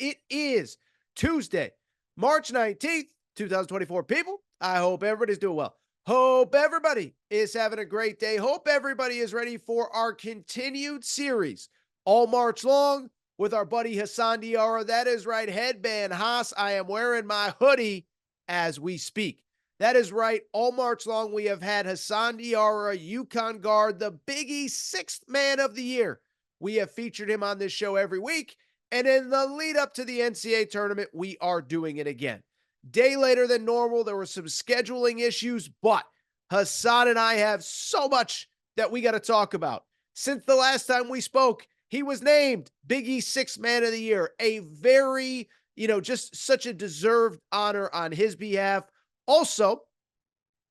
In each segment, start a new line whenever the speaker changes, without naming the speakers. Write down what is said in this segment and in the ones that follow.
It is Tuesday, March 19th, 2024. People, I hope everybody's doing well. Hope everybody is having a great day. Hope everybody is ready for our continued series all March long with our buddy Hassan Diarra. That is right, Headband Haas. I am wearing my hoodie as we speak. That is right. All March long, we have had Hassan Diarra, UConn guard, the Big East sixth man of the year. We have featured him on this show every week. And in the lead up to the NCAA tournament, we are doing it again. Day later than normal, there were some scheduling issues, but Hassan and I have so much that we got to talk about. Since the last time we spoke, he was named Big East Sixth Man of the Year, a very, just such a deserved honor on his behalf. Also,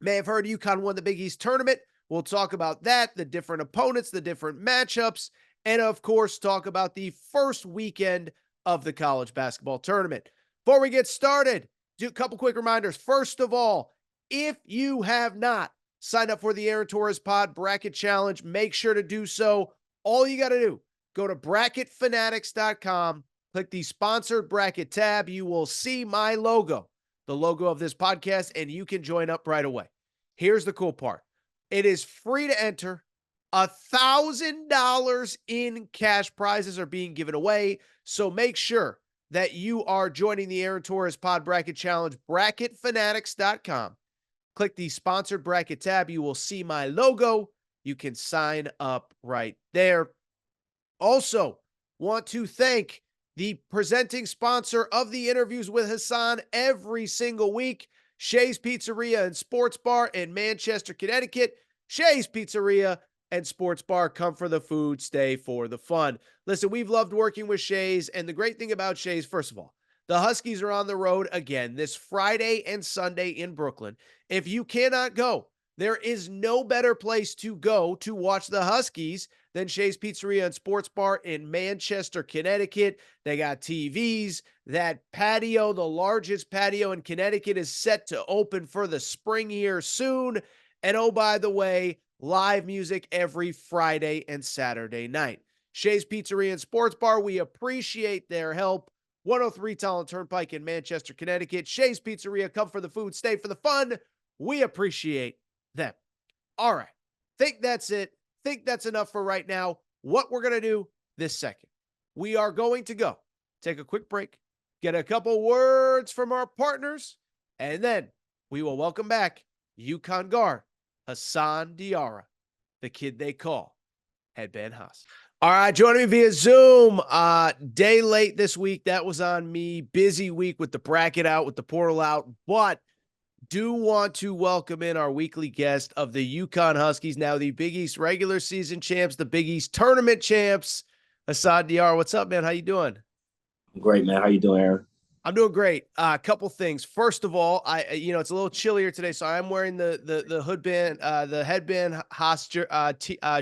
may have heard UConn won the Big East tournament. We'll talk about that, the different opponents, the different matchups, and of course, talk about the first weekend of the college basketball tournament. Before we get started, do a couple quick reminders. First of all, if you have not signed up for the Aaron Torres Pod Bracket Challenge, make sure to do so. All you got to do, go to bracketfanatics.com, click the sponsored bracket tab. You will see my logo, the logo of this podcast, and you can join up right away. Here's the cool part. It is free to enter. $1,000 in cash prizes are being given away. So make sure that you are joining the Aaron Torres Pod Bracket Challenge, bracketfanatics.com. Click the sponsored bracket tab. You will see my logo. You can sign up right there. Also, want to thank the presenting sponsor of the interviews with Hassan every single week, Shay's Pizzeria and Sports Bar in Manchester, Connecticut. Shay's Pizzeria and Sports Bar, come for the food, stay for the fun. Listen, we've loved working with Shay's, and the great thing about Shay's, first of all, the Huskies are on the road again this Friday and Sunday in Brooklyn. If you cannot go, there is no better place to go to watch the Huskies than Shay's Pizzeria and Sports Bar in Manchester, Connecticut. They got TVs. That patio, the largest patio in Connecticut, is set to open for the spring here soon. And oh, by the way, live music every Friday and Saturday night. Shay's Pizzeria and Sports Bar, we appreciate their help. 103 Talent Turnpike in Manchester, Connecticut. Shay's Pizzeria, come for the food, stay for the fun. We appreciate them. All right. Think that's it. Think that's enough for right now. What we're going to do this second, we are going to go take a quick break, get a couple words from our partners, and then we will welcome back UConn guard Hassan Diarra, the kid they call Headband Haas. All right, joining me via Zoom, day late this week. That was on me. Busy week with the bracket out, with the portal out, but do want to welcome in our weekly guest of the UConn Huskies, now the Big East regular season champs, the Big East tournament champs, Hassan Diarra. What's up, man? How you doing?
Great, man. How you doing, Aaron?
I'm doing great. A couple things. First of all, it's a little chillier today, so I'm wearing the headband Haas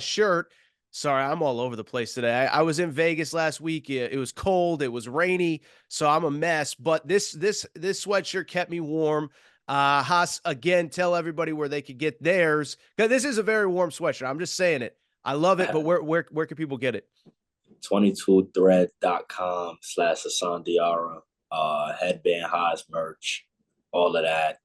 shirt. Sorry, I'm all over the place today. I was in Vegas last week. It was cold. It was rainy, so I'm a mess. But this sweatshirt kept me warm. Haas, again, tell everybody where they could get theirs, because this is a very warm sweatshirt. I'm just saying it. I love it, but where can people get it?
22thread.com/Hassan Diarra. Headband Haas merch, all of that.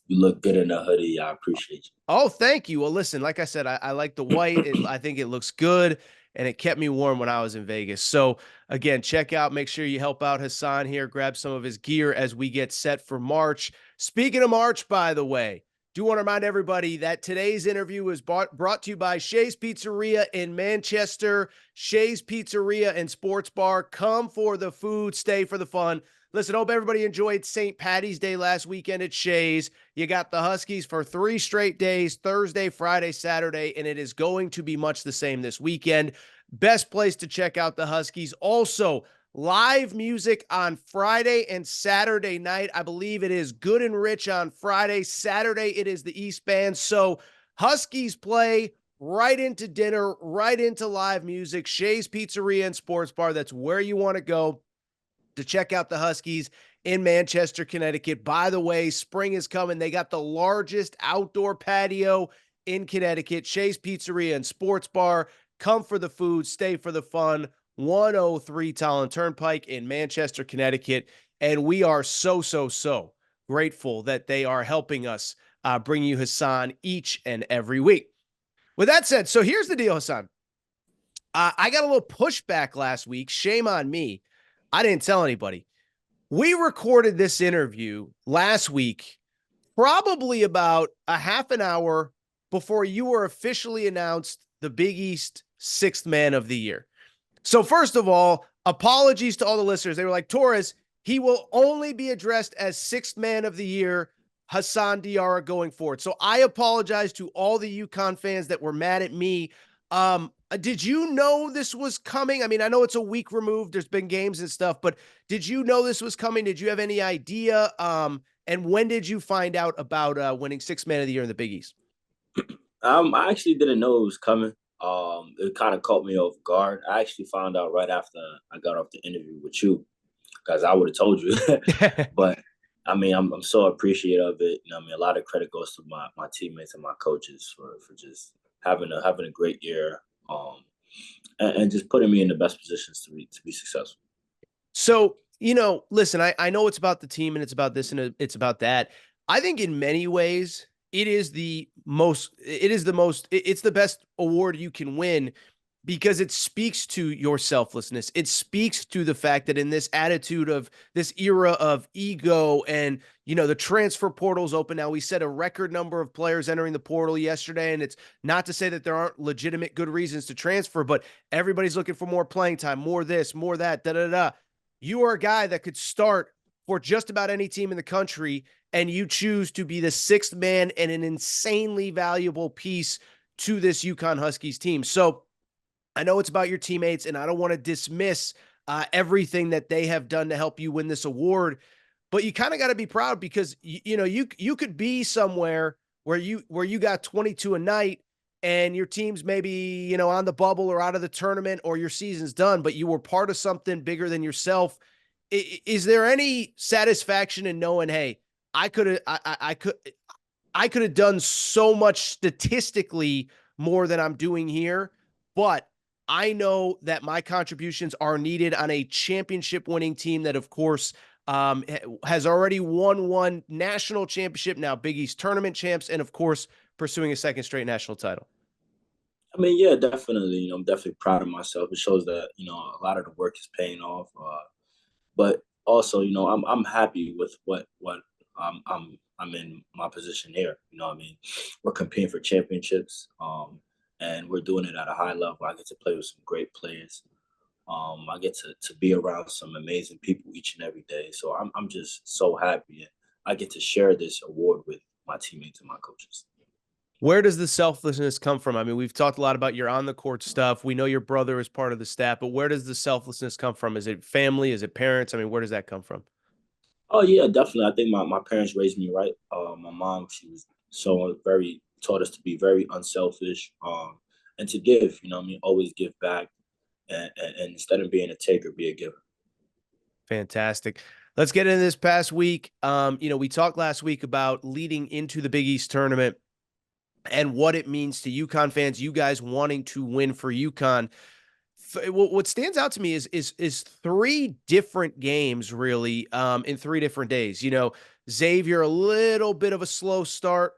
You look good in the hoodie. I appreciate you.
Oh, thank you. Well, listen, like I said, I like the white. I think it looks good, and it kept me warm when I was in Vegas. So, again, check out, make sure you help out Hassan here, grab some of his gear as we get set for March. Speaking of March, by the way, do want to remind everybody that today's interview is brought to you by Shay's Pizzeria in Manchester. Shay's Pizzeria and Sports Bar. Come for the food, stay for the fun. Listen, hope everybody enjoyed St. Patty's Day last weekend at Shay's. You got the Huskies for 3 straight days, Thursday, Friday, Saturday, and it is going to be much the same this weekend. Best place to check out the Huskies. Also, live music on Friday and Saturday night. I believe it is Good and Rich on Friday. Saturday, it is the East Band. So Huskies play right into dinner, right into live music. Shay's Pizzeria and Sports Bar. That's where you want to go to check out the Huskies in Manchester, Connecticut. By the way, spring is coming. They got the largest outdoor patio in Connecticut. Shay's Pizzeria and Sports Bar. Come for the food, stay for the fun. 103 Talon Turnpike in Manchester, Connecticut. And we are so grateful that they are helping us bring you Hassan each and every week. With that said, so here's the deal, Hassan. I got a little pushback last week. Shame on me. I didn't tell anybody. We recorded this interview last week, probably about a half an hour before you were officially announced the Big East sixth man of the year. So, first of all, apologies to all the listeners. They were like, Torres, he will only be addressed as sixth man of the year, Hassan Diarra, going forward. So, I apologize to all the UConn fans that were mad at me. Did you know this was coming? I mean, I know it's a week removed. There's been games and stuff, but did you know this was coming? Did you have any idea? And when did you find out about winning sixth man of the year in the Big East?
I actually didn't know it was coming. It kind of caught me off guard. I actually found out right after I got off the interview with you, because I would have told you. But I mean, I'm so appreciative of it. I mean, a lot of credit goes to my teammates and my coaches for just having a great year, and just putting me in the best positions to be successful.
So, listen, I know it's about the team and it's about this and it's about that. I think in many ways, it's the best award you can win because it speaks to your selflessness. It speaks to the fact that in this attitude of this era of ego and, the transfer portal's open now. We set a record number of players entering the portal yesterday. And it's not to say that there aren't legitimate good reasons to transfer, but everybody's looking for more playing time, more this, more that, da da da. You are a guy that could start for just about any team in the country, and you choose to be the sixth man and an insanely valuable piece to this UConn Huskies team. So I know it's about your teammates, and I don't want to dismiss everything that they have done to help you win this award, but you kind of got to be proud because you could be somewhere where you got 22 a night and your team's maybe on the bubble or out of the tournament or your season's done, but you were part of something bigger than yourself. Is there any satisfaction in knowing, hey, I could have done so much statistically more than I'm doing here, but I know that my contributions are needed on a championship winning team that, of course, has already won one national championship, now Big East tournament champs, and of course, pursuing a second straight national title.
I mean, yeah, definitely. I'm definitely proud of myself. It shows that a lot of the work is paying off. But also, I'm happy with what I'm in my position here. I mean, we're competing for championships, and we're doing it at a high level. I get to play with some great players. I get to be around some amazing people each and every day. So I'm just so happy, and I get to share this award with my teammates and my coaches.
Where does the selflessness come from? I mean, we've talked a lot about your on the court stuff. We know your brother is part of the staff, but where does the selflessness come from? Is it family? Is it parents? I mean, where does that come from?
Oh yeah, definitely. I think my parents raised me right. My mom, she was so very taught us to be very unselfish, and to give. I mean, always give back, and instead of being a taker, be a giver.
Fantastic. Let's get into this past week. We talked last week about leading into the Big East tournament and what it means to UConn fans, you guys wanting to win for UConn. What stands out to me is three different games really in 3 different days. Xavier, a little bit of a slow start,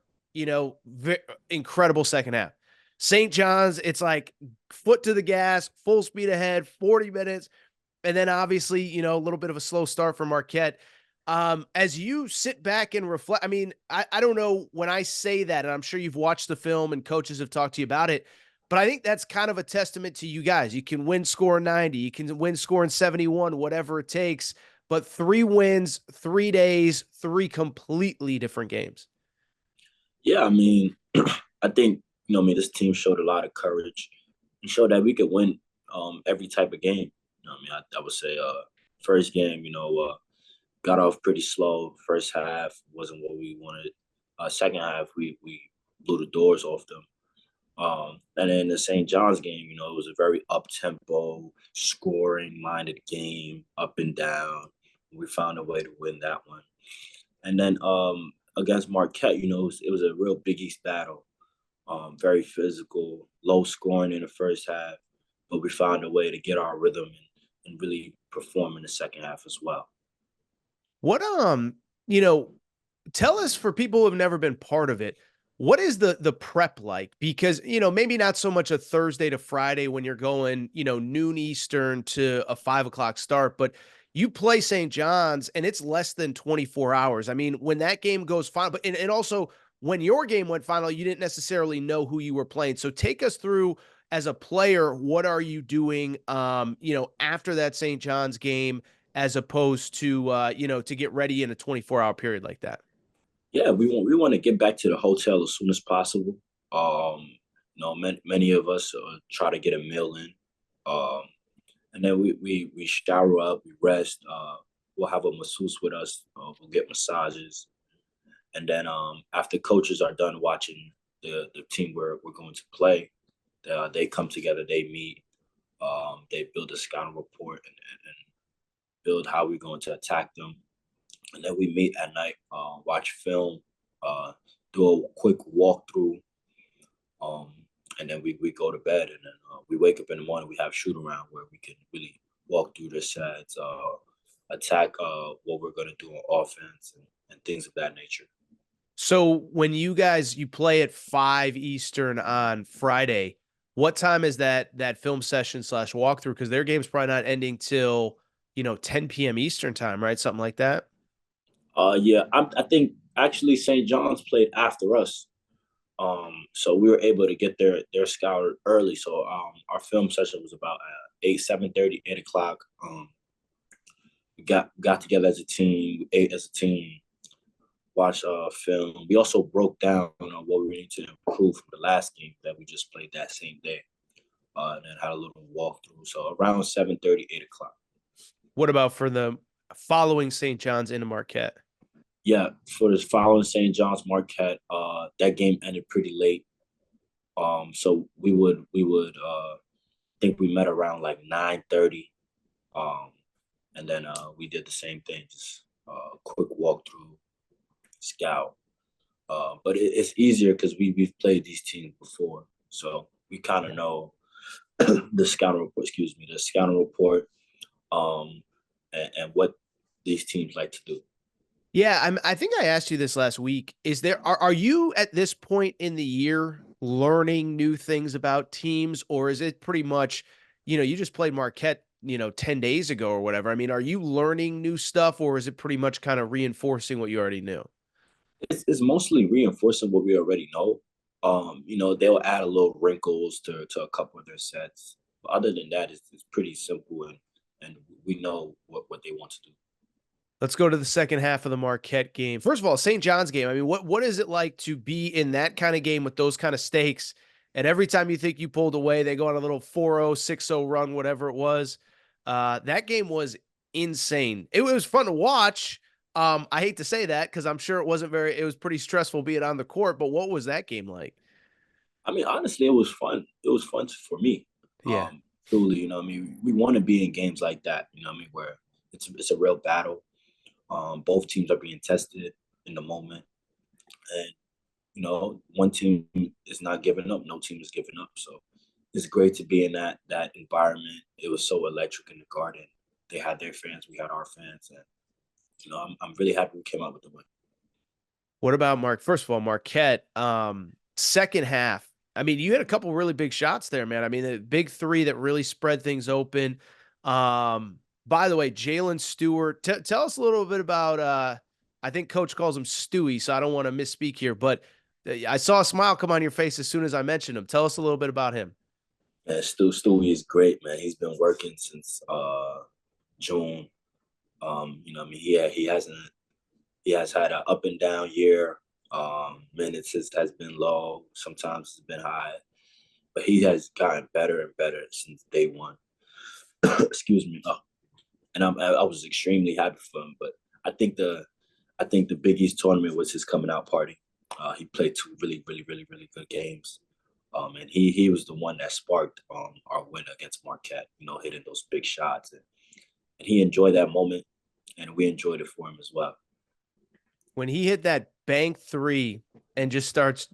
incredible second half. St. John's, it's like foot to the gas, full speed ahead, 40 minutes. And then obviously, a little bit of a slow start for Marquette. As you sit back and reflect, I mean, I don't know when I say that, and I'm sure you've watched the film and coaches have talked to you about it, but I think that's kind of a testament to you guys. You can win scoring 90, you can win scoring 71, whatever it takes, but 3 wins, 3 days, 3 completely different games.
Yeah, I mean, I think I mean, this team showed a lot of courage and showed that we could win every type of game. I mean, I would say first game, got off pretty slow. First half wasn't what we wanted. Second half, we blew the doors off them. And then the St. John's game, it was a very up tempo, scoring minded game, up and down. We found a way to win that one. And then against Marquette, it was a real Big East battle. Very physical, low scoring in the first half. but we found a way to get our rhythm and really perform in the second half as well.
What you know, tell us, for people who have never been part of it, what is the prep like? Because, maybe not so much a Thursday to Friday when you're going, noon Eastern to a 5 o'clock start, but you play St. John's and it's less than 24 hours. I mean, when that game goes final, but and also when your game went final, you didn't necessarily know who you were playing. So take us through, as a player, what are you doing after that St. John's game, as opposed to to get ready in a 24-hour period like that?
Yeah, we want to get back to the hotel as soon as possible. Many of us try to get a meal in, um, and then we shower up, we rest. We'll have a masseuse with us. We'll get massages, and then after coaches are done watching the team we're going to play, they come together, they meet, they build a scouting report and build how we're going to attack them, and then we meet at night, watch film, uh, do a quick walkthrough, um, and then we go to bed, and then we wake up in the morning. We have shoot around where we can really walk through the sets, attack what we're going to do on offense, and things of that nature.
So when you play at 5 Eastern on Friday, what time is that film session slash walkthrough? Because their game's probably not ending till 10 p.m. Eastern time, right? Something like that.
Yeah, I think actually St. John's played after us. So we were able to get their scout early. So our film session was about 8, 7:30, 8 o'clock. We got together as a team, we ate as a team, watched film. We also broke down what we need to improve from the last game that we just played that same day, and then had a little walkthrough. So around 7:30, 8 o'clock.
What about for the following St. John's into Marquette?
Yeah, for the following St. John's Marquette, that game ended pretty late. So we would think we met around like 9:30. Um, and then we did the same thing, just a quick walkthrough, scout. But it's easier because we've played these teams before, so we kind of know the scouting report. Excuse me, the scouting report, um, and what these teams like to do.
Yeah, I think I asked you this last week. Are you at this point in the year learning new things about teams, or is it pretty much, you just played Marquette, 10 days ago or whatever? I mean, are you learning new stuff, or is it pretty much kind of reinforcing what you already knew?
It's mostly reinforcing what we already know. They'll add a little wrinkles to a couple of their sets. But other than that, it's pretty simple, and we know what they want to do.
Let's go to the second half of the Marquette game. First of all, St. John's game. I mean, what is it like to be in that kind of game with those kind of stakes? And every time you think you pulled away, they go on a little 4-0, 6-0 run, whatever it was. That game was insane. It was fun to watch. I hate to say that because I'm sure it was pretty stressful being on the court, but what was that game like?
I mean, honestly, it was fun. It was fun for me.
Yeah.
Truly, we want to be in games like that. Where it's a real battle. Both teams are being tested in the moment, and one team is not giving up. No team is giving up. So it's great to be in that environment. It was so electric in the Garden. They had their fans, we had our fans, and I'm really happy we came out with the win.
What about Mark? First of all, Marquette, second half. I mean, you had a couple really big shots there, man. I mean, the big three that really spread things open. By the way, Jalen Stewart, tell us a little bit about, I think coach calls him Stewie, so I don't want to misspeak here, but I saw a smile come on your face as soon as I mentioned him. Tell us a little bit about him.
Man, Stewie is great, man. He's been working since June. He has had an up and down year. Minutes has been low. Sometimes it's been high, but he has gotten better and better since day one. Excuse me. And I was extremely happy for him. But I think the Big East tournament was his coming out party. He played two really, really, really, really good games. And he was the one that sparked our win against Marquette. Hitting those big shots, and he enjoyed that moment, and we enjoyed it for him as well.
When he hit that bank three and just starts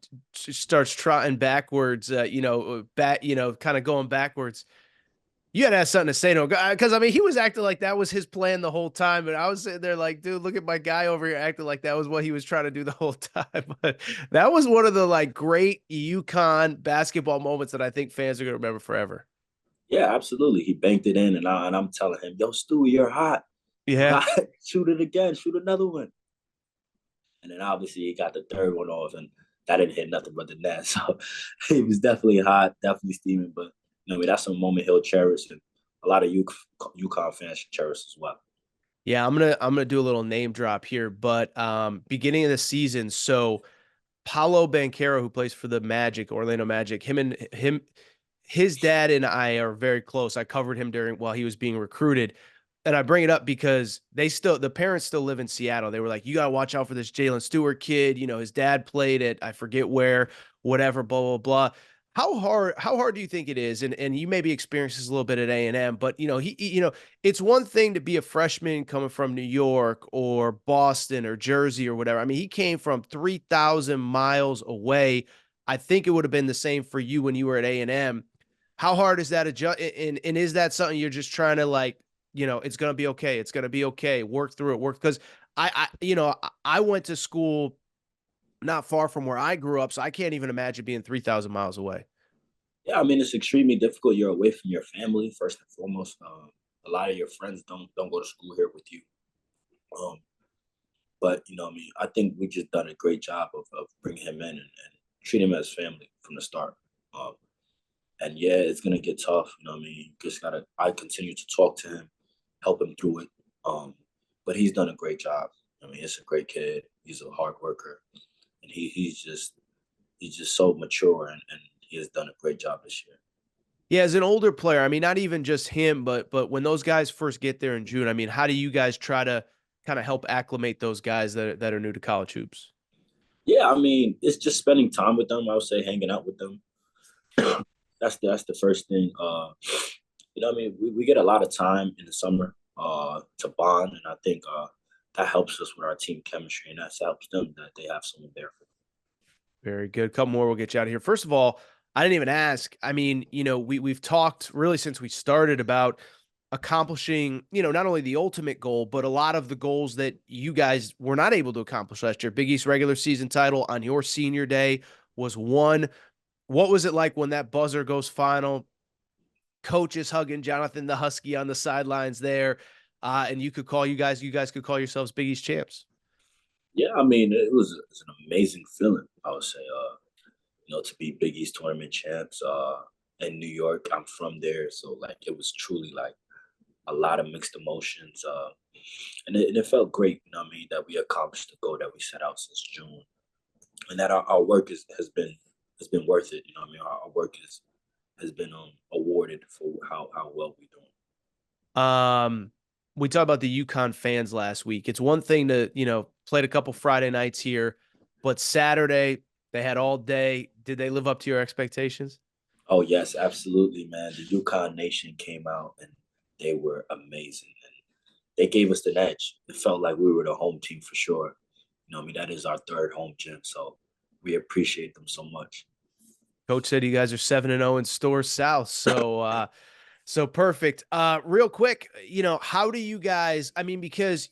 trotting backwards, kind of going backwards. You had to have something to say to him because I mean he was acting like that was his plan the whole time, and I was sitting there like, dude, look at my guy over here acting like that was what he was trying to do the whole time. But that was one of the like great UConn basketball moments that I think fans are gonna remember forever.
Yeah, absolutely. He banked it in, and I'm telling him, "Yo, Stu, you're hot. You
Yeah.
hot. Shoot it again. Shoot another one." And then obviously he got the third one off, and that didn't hit nothing but the net. So he was definitely hot, definitely steaming. But I mean, that's a moment he'll cherish, and a lot of UConn fans should cherish as well.
Yeah, I'm gonna do a little name drop here, but beginning of the season, so Paulo Banchero, who plays for the Magic, Orlando Magic, his dad and I are very close. I covered him during while he was being recruited. And I bring it up because the parents still live in Seattle. They were like, you got to watch out for this Jalen Stewart kid. You know, his dad played at, I forget where, whatever, blah, blah, blah. How hard do you think it is? And you maybe experienced this a little bit at A&M, but it's one thing to be a freshman coming from New York or Boston or Jersey or whatever. I mean, he came from 3,000 miles away. I think it would have been the same for you when you were at A&M. How hard is that adjust? And is that something you're just trying to like, it's going to be okay. It's going to be okay. Work through it. Work because I went to school not far from where I grew up, so I can't even imagine being 3,000 miles away.
Yeah, I mean it's extremely difficult. You're away from your family first and foremost. A lot of your friends don't go to school here with you. Um, but I mean, I think we just done a great job of bringing him in and treat him as family from the start. Um, and yeah, it's gonna get tough. I mean, just gotta. I continue to talk to him, help him through it. Um, but he's done a great job. I mean, he's a great kid. He's a hard worker, and he's just so mature, and he has done a great job this year.
Yeah, as an older player, I mean, not even just him, but when those guys first get there in June, I mean, how do you guys try to kind of help acclimate those guys that are new to college hoops?
Yeah, I mean, it's just spending time with them. I would say hanging out with them. That's the first thing. I mean, we get a lot of time in the summer to bond, and I think that helps us with our team chemistry, and that helps them that they have someone there for them.
Very good. A couple more, we'll get you out of here. First of all, I didn't even ask. I mean, we've talked really since we started about accomplishing, not only the ultimate goal, but a lot of the goals that you guys were not able to accomplish last year. Big East regular season title on your senior day was one. What was it like when that buzzer goes final? Coach is hugging Jonathan the Husky on the sidelines there, and you guys could call yourselves Big East champs.
Yeah, I mean, it's an amazing feeling. I would say, to be Big East tournament champs in New York. I'm from there, so like it was truly like a lot of mixed emotions, and it felt great. I mean, that we accomplished the goal that we set out since June, and that our work has been worth it. I mean, our work has been awarded for how well we're doing.
Um, we talked about the UConn fans last week. It's one thing to, played a couple Friday nights here, but Saturday they had all day. Did they live up to your expectations?
Oh yes, absolutely, man. The UConn Nation came out and they were amazing, and they gave us the edge. It felt like we were the home team for sure. I mean, that is our third home gym, so we appreciate them so much.
Coach said you guys are 7-0 in Store South. So perfect. Real quick, how do you guys, I mean, because,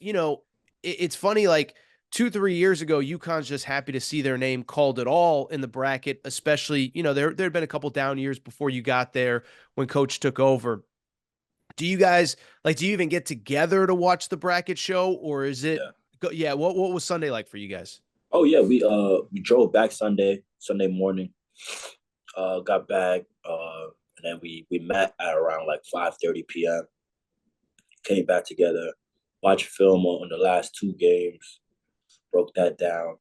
it's funny, like 2, 3 years ago, UConn's just happy to see their name called at all in the bracket, especially, there'd been a couple down years before you got there when coach took over. Do you guys do you even get together to watch the bracket show or is it,
Yeah.
yeah, what was Sunday like for you guys?
Oh yeah, we drove back Sunday morning. Got back, and then we met at around like 5:30 p.m. Came back together, watched film on the last two games, broke that down,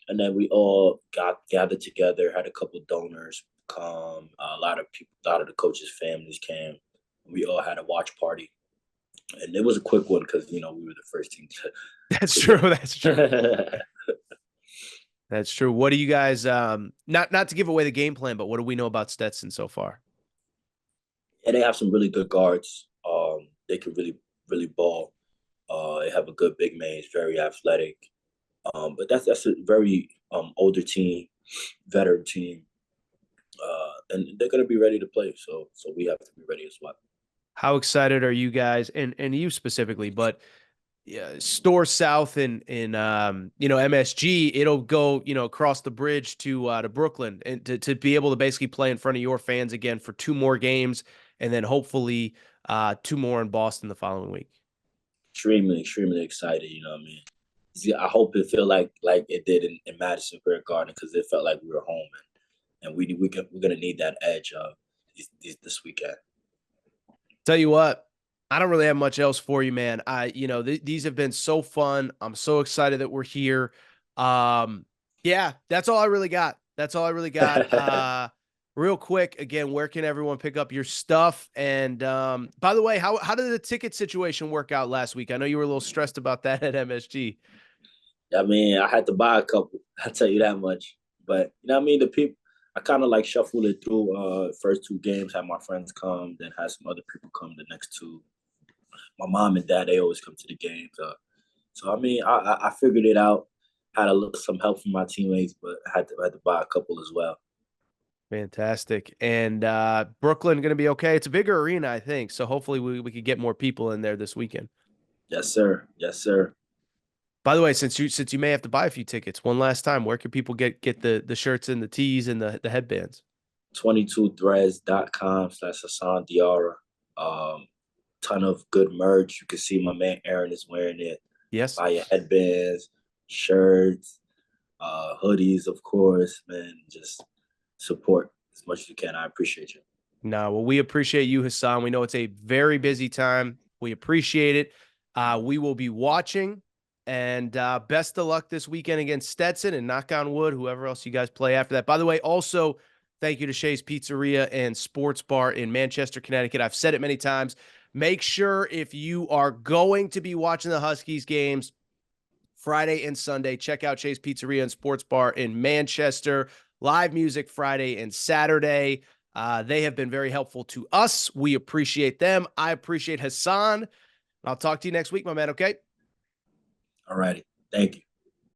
and then we all got gathered together. Had a couple donors come, a lot of people, a lot of the coaches' families came. We all had a watch party, and it was a quick one because we were the first team
That's
to
true.
win.
That's true. That's true. What do you guys not to give away the game plan, but what do we know about Stetson so far?
And they have some really good guards. They can really ball. They have a good big man. He's very athletic. But that's a very older team, veteran team, and they're gonna be ready to play. So we have to be ready as well.
How excited are you guys, and you specifically, but yeah, Store South in MSG, it'll go across the bridge to Brooklyn, and to be able to basically play in front of your fans again for two more games, and then hopefully two more in Boston the following week.
Extremely excited. You know what I mean? See, I hope it feel like it did in Madison Square Garden because it felt like we were home, and we're gonna need that edge this weekend.
Tell you what, I don't really have much else for you, man. These have been so fun. I'm so excited that we're here. Yeah, that's all I really got. That's all I really got. Real quick, again, where can everyone pick up your stuff? And by the way, how did the ticket situation work out last week? I know you were a little stressed about that at MSG.
I mean, I had to buy a couple. I'll tell you that much. But you know what I mean? The people, I kind of like shuffled it through. First two games, had my friends come, then had some other people come the next two. My mom and dad, they always come to the games. So I mean, I figured it out. Had a look some help from my teammates, but I had to buy a couple as well.
Fantastic. And Brooklyn going to be okay. It's a bigger arena, I think. So hopefully we could get more people in there this weekend.
Yes, sir. Yes, sir.
By the way, since you may have to buy a few tickets, one last time, where can people get the shirts and the tees and the headbands?
22threads.com/Hassan Diarra. Ton of good merch. You can see my man Aaron is wearing it.
Yes.
Buy your headbands, shirts, hoodies, of course, man. Just support as much as you can. I appreciate you.
No, well, we appreciate you, Hassan. We know it's a very busy time. We appreciate it. We will be watching, and best of luck this weekend against Stetson, and knock on wood, whoever else you guys play after that. By the way, also, thank you to Shay's Pizzeria and Sports Bar in Manchester, Connecticut. I've said it many times. Make sure if you are going to be watching the Huskies games Friday and Sunday, check out Shay's Pizzeria and Sports Bar in Manchester. Live music Friday and Saturday. They have been very helpful to us. We appreciate them. I appreciate Hassan. I'll talk to you next week, my man. Okay.
All righty. Thank you.